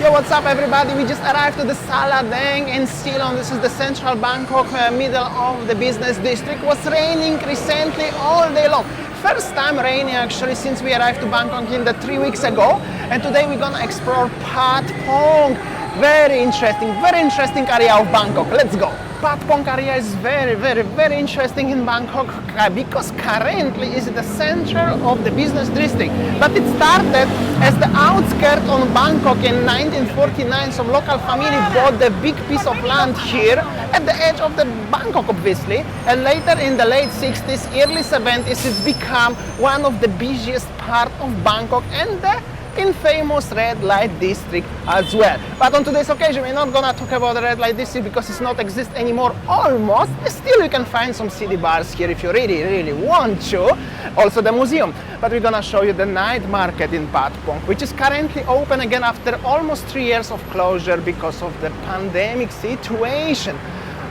Yo, what's up everybody? We just arrived to the Sala Daeng in Silom. This is the central Bangkok, middle of the business district. It was raining recently all day long. First time raining actually since we arrived to Bangkok 3 weeks ago. And today we're gonna explore Patpong. Very interesting area of Bangkok. Let's go. Patpong area is very interesting in Bangkok because currently is the center of the business district. But it started as the outskirts on Bangkok in 1949. Some local family bought the big piece of land here at the edge of the Bangkok, obviously. And later in the late 60s, early 70s, it's become one of the busiest part of Bangkok and the infamous red light district as well. But on today's occasion we're not gonna talk about the red light district because it's not exist anymore almost. Still you can find some city bars here if you really want to. Also the museum. But we're gonna show you the night market in Patpong, which is currently open again after almost 3 years of closure because of the pandemic situation.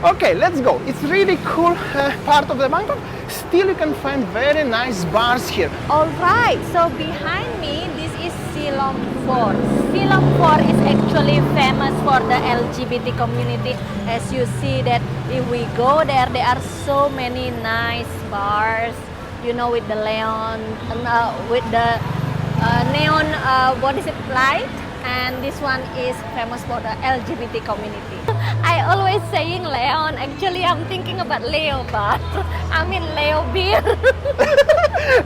Okay, let's go. It's really cool part of the Bangkok. Still you can find very nice bars here. Alright, so behind me this is Silom Fort. Silom Fort is actually famous for the LGBT community. As you see that if we go there, there are so many nice bars, you know, with the neon, what is it, light? And this one is famous for the LGBT community. I always saying Leon, actually I'm thinking about Leo, but I mean Leo beer.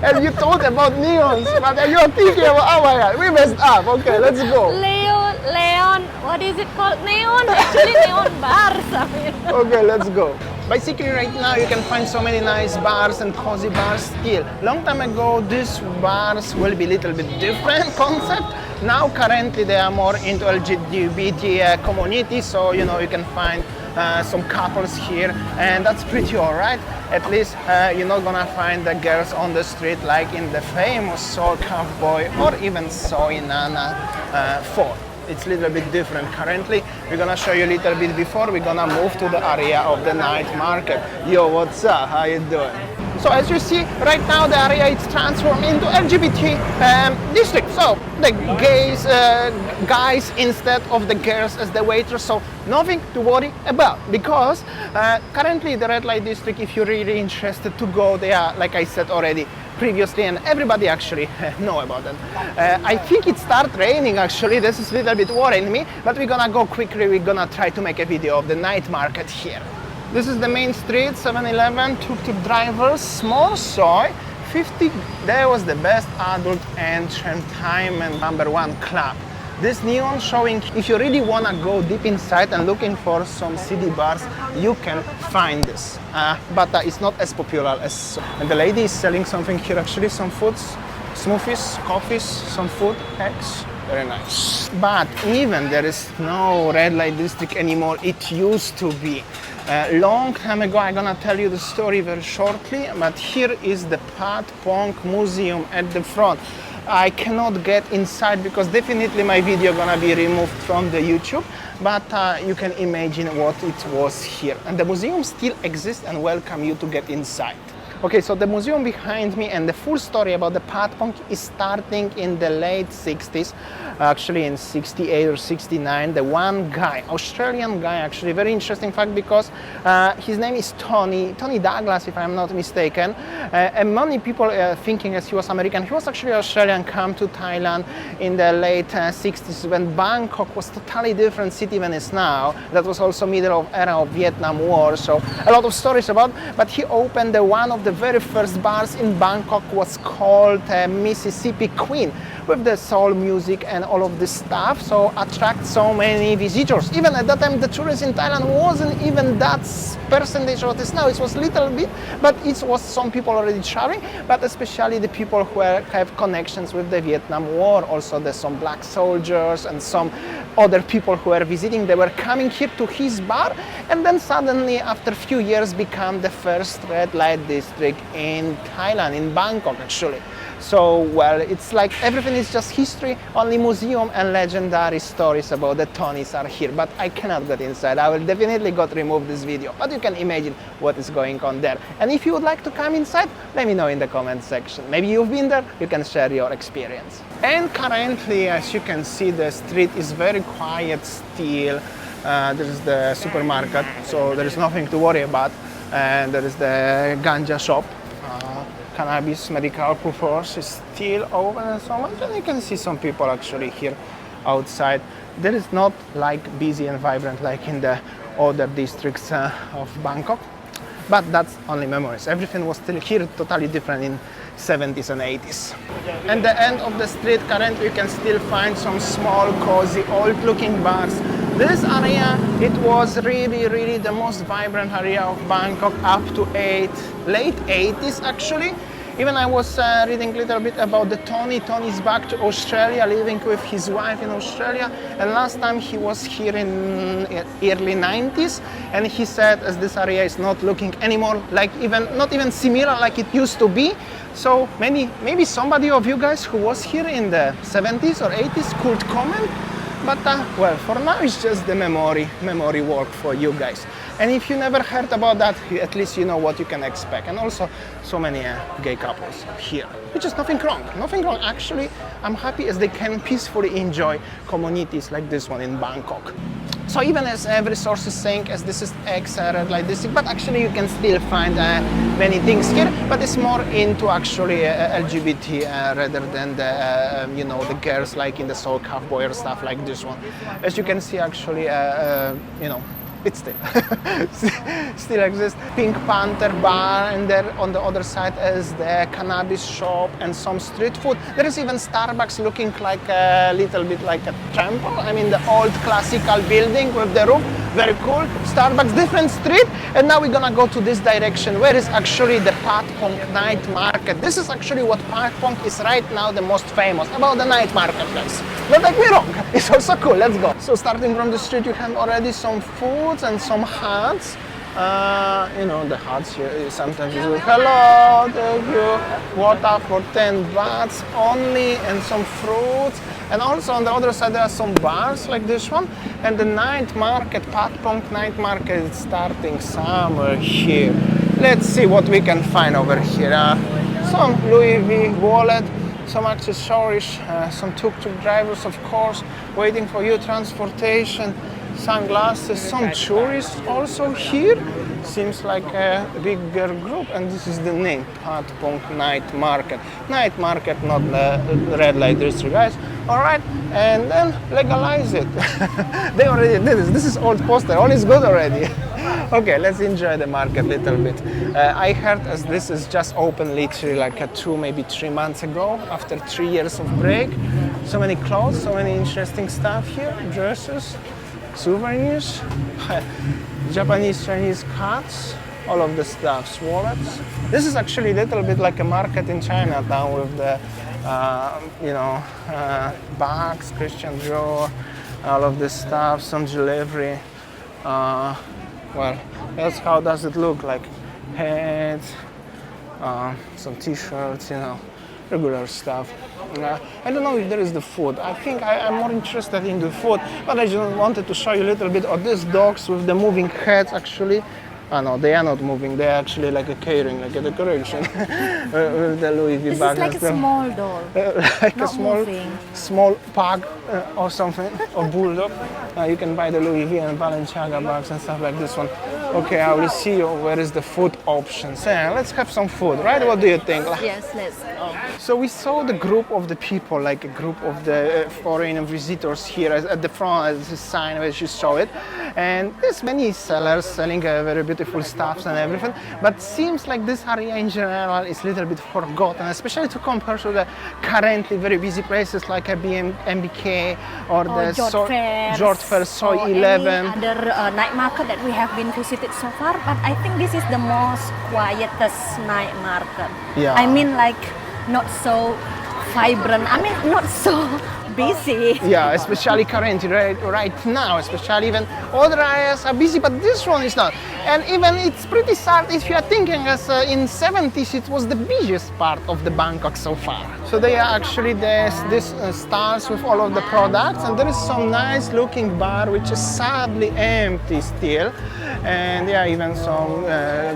And you thought about neons, but you're thinking about, oh my god, we messed up. Okay, let's go. Leon, what is it called? Neon, actually neon bars. I mean. Okay, let's go. Basically right now you can find so many nice bars and cozy bars still. Long time ago these bars will be a little bit different concept. Now currently they are more into LGBT community, so you know you can find some couples here, and that's pretty alright. At least you're not gonna find the girls on the street like in the famous Soul Cowboy or even Soy Nana Fort. It's a little bit different currently. We're gonna show you a little bit before we're gonna move to the area of the night market. Yo, what's up? How you doing? So as you see, right now the area is transformed into LGBT district. So the guys instead of the girls as the waiters. So nothing to worry about because currently the red light district, if you're really interested to go there, like I said already previously, and everybody actually know about it. I think it started raining actually. This is a little bit worrying me, but we're gonna go quickly. We're gonna try to make a video of the night market here. This is the main street, 7-Eleven, tuk-tuk drivers, small soy, 50, there was the best adult entertainment #1 club. This neon showing, if you really want to go deep inside and looking for some city bars, you can find this. But it's not as popular as... And the lady is selling something here actually, some foods, smoothies, coffees, some food, eggs. Very nice. But even there is no red light district anymore. It used to be. Long time ago, I'm gonna tell you the story very shortly, but here is the Patpong Museum at the front. I cannot get inside because definitely my video gonna be removed from the YouTube, but you can imagine what it was here. And the museum still exists and welcome you to get inside. Okay, so the museum behind me and the full story about the Patpong is starting in the late 60s, actually in 68 or 69. The one guy, Australian guy actually, very interesting fact because his name is Tony Douglas, if I'm not mistaken. And many people thinking as he was American. He was actually Australian, come to Thailand in the late 60s when Bangkok was totally different city than it's now. That was also middle of era of Vietnam War, so a lot of stories about, but he opened one of the very first bars in Bangkok was called Mississippi Queen, with the soul music and all of this stuff, so attract so many visitors. Even at that time the tourism in Thailand wasn't even that percentage of this now. It was little bit, but it was some people already traveling, but especially the people who have connections with the Vietnam War. Also there's some black soldiers and some other people who were visiting. They were coming here to his bar, and then suddenly after a few years become the first red light district in Thailand, in Bangkok actually. So, well, it's like everything is just history, only museum and legendary stories about the Tonys are here, but I cannot get inside. I will definitely got remove this video, but you can imagine what is going on there. And if you would like to come inside, let me know in the comment section. Maybe you've been there, you can share your experience. And currently, as you can see, the street is very quiet still. There is the supermarket, so there is nothing to worry about. And there is the ganja shop. Cannabis medical purpose is still open and so on. And you can see some people actually here outside. There is not like busy and vibrant like in the other districts of Bangkok. But that's only memories. Everything was still here, totally different in 70s and 80s. At the end of the street, currently you can still find some small, cozy, old-looking bars. This area, it was really the most vibrant area of Bangkok up to late 80s actually. Even I was reading a little bit about the Tony. Tony's back to Australia, living with his wife in Australia. And last time he was here in early 90s. And he said, as this area is not looking anymore like not even similar like it used to be. So maybe somebody of you guys who was here in the 70s or 80s could comment. But well, for now it's just the memory work for you guys. And if you never heard about that, at least you know what you can expect. And also so many gay couples here, which is nothing wrong. Nothing wrong. Actually, I'm happy as they can peacefully enjoy communities like this one in Bangkok. So even as every source is saying, as this is red light district, but actually you can still find many things here. But it's more into actually LGBT rather than the the girls like in the Soul Cowboy or stuff like this one. As you can see, actually, it still exists. Pink Panther bar, and there on the other side is the cannabis shop and some street food. There is even Starbucks looking like a little bit like a temple. I mean the old classical building with the roof, very cool. Starbucks, different street, and now we're gonna go to this direction where is actually the Patpong night market. This is actually what Patpong is right now the most famous about, the night market, guys. Don't take me wrong, it's also cool. Let's go. So starting from the street, you have already some food and some huts. The huts here, sometimes you say, hello, thank you, water for 10 bahts only, and some fruits. And also on the other side there are some bars like this one. And the night market, Patpong night market, is starting somewhere here. Let's see what we can find over here. Some Louis V wallet, some accessories, some tuk-tuk drivers, of course, waiting for you, transportation, sunglasses, some tourists also here. Seems like a bigger group, and this is the name, Patpong Night Market. Night market, not the red light district, guys. All right, and then legalize it. They already did this. This is old poster. All is good already. Okay, let's enjoy the market a little bit. I heard as this is just open literally like 2, maybe 3 months ago, after 3 years of break. So many clothes, so many interesting stuff here, dresses, souvenirs, Japanese, Chinese cards, all of the stuffs, wallets. This is actually a little bit like a market in Chinatown with the, bags, Christian Dior, all of this stuff, some jewelry. Well, that's how does it look like. Hats, some t-shirts, regular stuff. I don't know if there is the food. I think I'm more interested in the food, but I just wanted to show you a little bit of these dogs with the moving heads actually. No, they are not moving. They are actually like a catering, like a decoration with the Louis V bag. This is like a small doll, like not a small pug or something, or bulldog. You can buy the Louis V and Balenciaga bags and stuff like this one. Okay, I will see you where is the food options. Yeah, let's have some food, right? What do you think? Yes, let's go. So we saw the group of the people, like a group of the foreign visitors here at the front, as a sign as you saw it. And there's many sellers selling very beautiful stuffs and everything. But seems like this area in general is a little bit forgotten, especially to compare to the currently very busy places like a MBK or the George Fair, Soy 11. Other night market that we have been visited so far, but I think this is the most quietest night market. Yeah. I mean, like not so vibrant. I mean, not so busy. Yeah, especially currently, right now, especially even other areas are busy, but this one is not. And even it's pretty sad if you are thinking as in 70s it was the busiest part of the Bangkok so far. So they are actually this stalls with all of the products, and there is some nice looking bar which is sadly empty still. And yeah, even some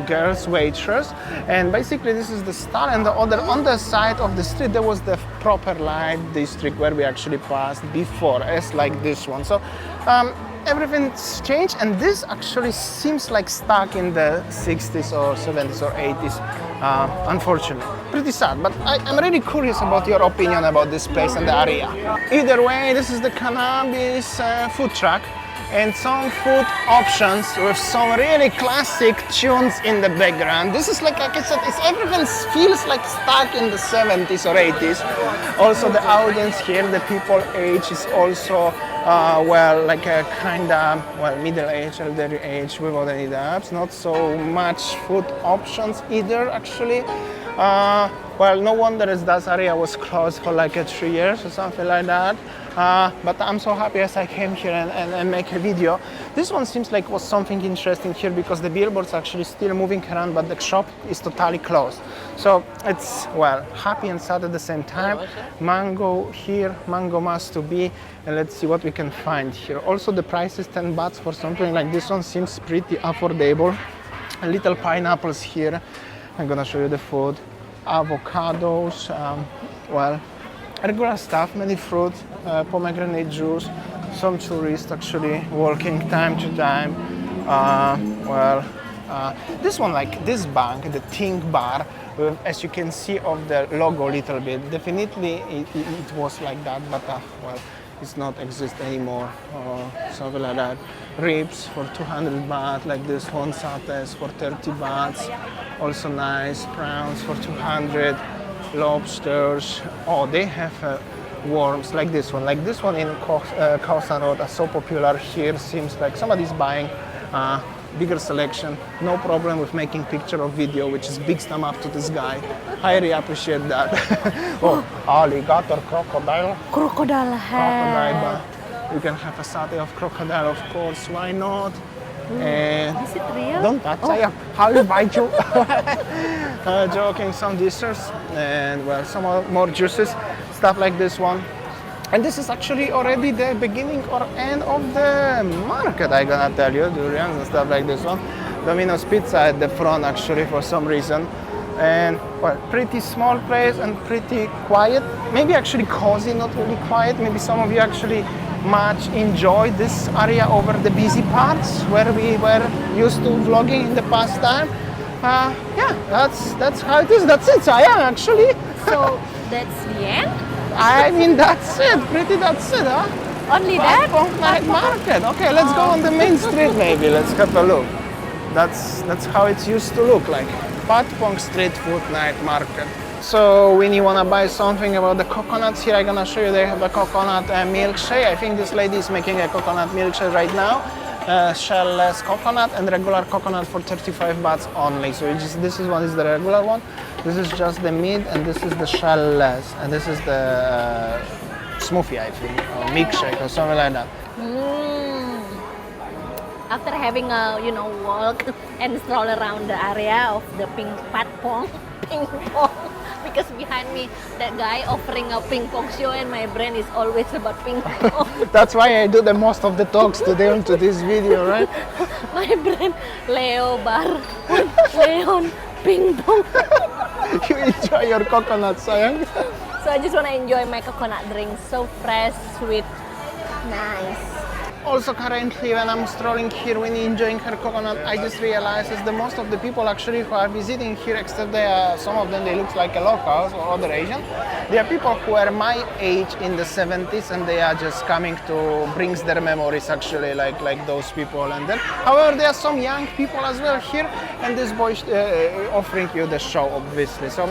girls waitress. And basically this is the stall, and on the side of the street there was the proper light district where we actually passed before, as like this one. So everything's changed, and this actually seems like stuck in the 60s or 70s or 80s, unfortunately. Pretty sad, but I'm really curious about your opinion about this place and the area. Either way, this is the cannabis food truck, and some food options with some really classic tunes in the background. This is like I said, everything feels like stuck in the 70s or 80s. Also the audience here, the people age is also like a kind of middle age, elderly age without any debts. Not so much food options either actually. No wonder as that area was closed for like 3 years or something like that. But I'm so happy as I came here and make a video. This one seems like was something interesting here because the billboards actually still moving around, but the shop is totally closed. So it's, happy and sad at the same time. Mango here, mango must to be, and let's see what we can find here. Also the price is 10 bahts for something like this one, seems pretty affordable. Little pineapples here. I'm gonna show you the food. Avocados, regular stuff, many fruit, pomegranate juice, some tourists actually walking time to time. This one, like this bank, the Think Bar, as you can see of the logo a little bit, definitely it was like that, but it's not exist anymore or something like that. Ribs for 200 baht, like this one, satés for 30 bahts, also nice. Prawns for 200, lobsters. Oh, they have worms like this one. Like this one in Khao San Road are so popular here. Seems like somebody's buying bigger selection. No problem with making picture or video, which is big thumb up to this guy. I really appreciate that. Oh, alligator, crocodile. Crocodile head. Crocodile. You can have a satay of crocodile, of course. Why not? Is it real? Don't touch. I'll bite you. Joking. Some desserts and some more juices, stuff like this one. And this is actually already the beginning or end of the market, I'm gonna tell you, durians and stuff like this one. Domino's Pizza at the front actually for some reason. And pretty small place and pretty quiet. Maybe actually cozy, not really quiet. Maybe some of you actually much enjoy this area over the busy parts where we were used to vlogging in the past time. That's how it is. That's it. So I am actually. So that's the end? I mean, that's it. That's it, huh? Only that? Patpong night market. Okay, let's go on the main street maybe. Let's have a look. That's how it used to look like. Patpong street food night market. So when you wanna buy something about the coconuts here, I'm gonna show you. They have a coconut milkshake. I think this lady is making a coconut milkshake right now. Shell-less coconut and regular coconut for 35 bahts only. So this one is the regular one. This is just the meat, and this is the shell-less, and this is the smoothie, I think, or milkshake or something like that. After having a walk and stroll around the area of the Patpong, because behind me that guy offering a ping pong show, and my brain is always about ping pong. That's why I do the most of the talks today onto this video, right? My brain, Leo bar, Leon ping pong. You enjoy your coconut, sayang. So I just want to enjoy my coconut drink, so fresh, sweet, nice. Also currently when I'm strolling here, when enjoying her coconut, I just realized is the most of the people actually who are visiting here, except some of them they look like a locals or other Asian. They are people who are my age in the 70s, and they are just coming to brings their memories actually like those people. And then, however, there are some young people as well here, and this boy offering you the show obviously. So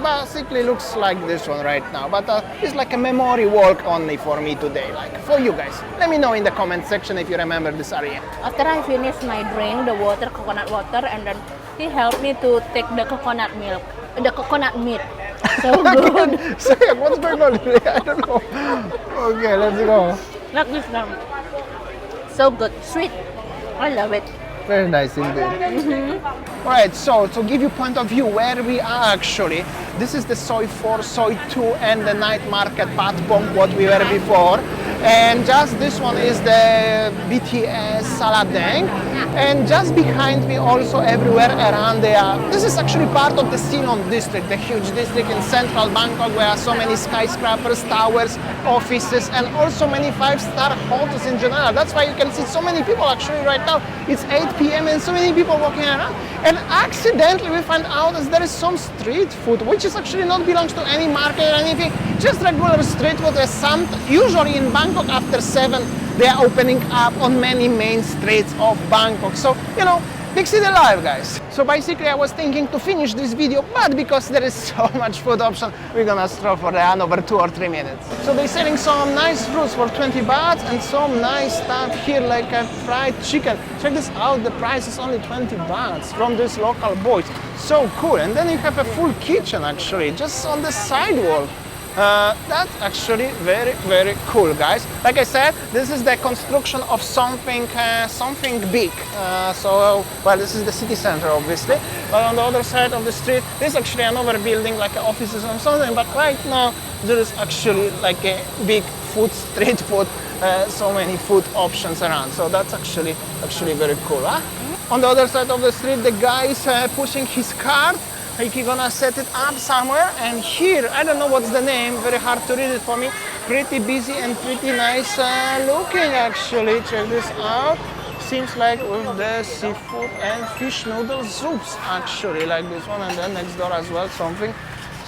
basically looks like this one right now, but it's like a memory walk only for me today, like for you guys. Let me know in the comment section if you remember this area. After I finished my drink, the coconut water, and then he helped me to take the coconut milk, the coconut meat. So good. Say what's going on here? I don't know. Okay, let's go. Like this now. So good, sweet. I love it. Very nice indeed. Alright, so to give you point of view where we are actually, this is the Soi 4, Soi 2 and the night market Patpong, what we were before. And just this one is the BTS Sala Daeng. And just behind me also everywhere around there. This is actually part of the Silom district, the huge district in central Bangkok where are so many skyscrapers, towers, offices and also many 5-star hotels in general. That's why you can see so many people actually right now. It's 8 p.m. and so many people walking around. And accidentally we find out that there is some street food which is actually not belongs to any market or anything, just regular street food. As some usually in Bangkok after 7 they are opening up on many main streets of Bangkok. So, you know, big city life, guys. So basically I was thinking to finish this video, but because there is so much food option, we're gonna stroll for another 2 or 3 minutes. So they're selling some nice fruits for 20 bahts and some nice stuff here like a fried chicken. Check this out, the price is only 20 bahts from this local boys. So cool. And then you have a full kitchen actually, just on the sidewalk. That's actually very, very cool, guys. Like I said, this is the construction of something big. Well, this is the city center, obviously. But on the other side of the street, there's actually another building, like offices or something. But right now, there is actually like a big food, street food, so many food options around. So that's actually very cool, huh? On the other side of the street, the guy is pushing his cart. Like he's gonna set it up somewhere, and here, I don't know what's the name, very hard to read it for me, pretty busy and pretty nice looking actually. Check this out. Seems like with the seafood and fish noodle soups actually, like this one, and then next door as well something.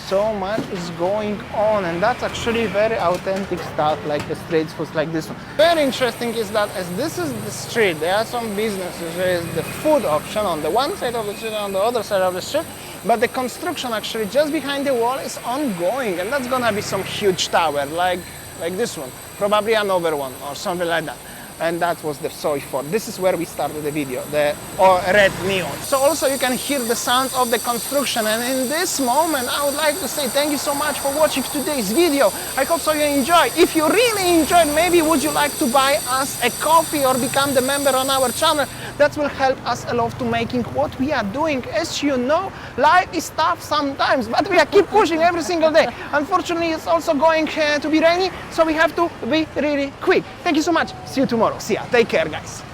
So much is going on, and that's actually very authentic stuff, like the street foods like this one. Very interesting is that as this is the street, there are some businesses. There is the food option on the one side of the street, on the other side of the street, but the construction actually just behind the wall is ongoing, and that's gonna be some huge tower, like this one, probably another one or something like that. And that was the Soi 4. This is where we started the video, the red neon. So also you can hear the sound of the construction, and in this moment I would like to say thank you so much for watching today's video. I hope so you enjoyed. If you really enjoyed, maybe would you like to buy us a coffee or become the member on our channel? That will help us a lot to making what we are doing. As you know, life is tough sometimes, but we are keep pushing every single day. Unfortunately, it's also going to be rainy, so we have to be really quick. Thank you so much. See you tomorrow. See ya. Take care, guys.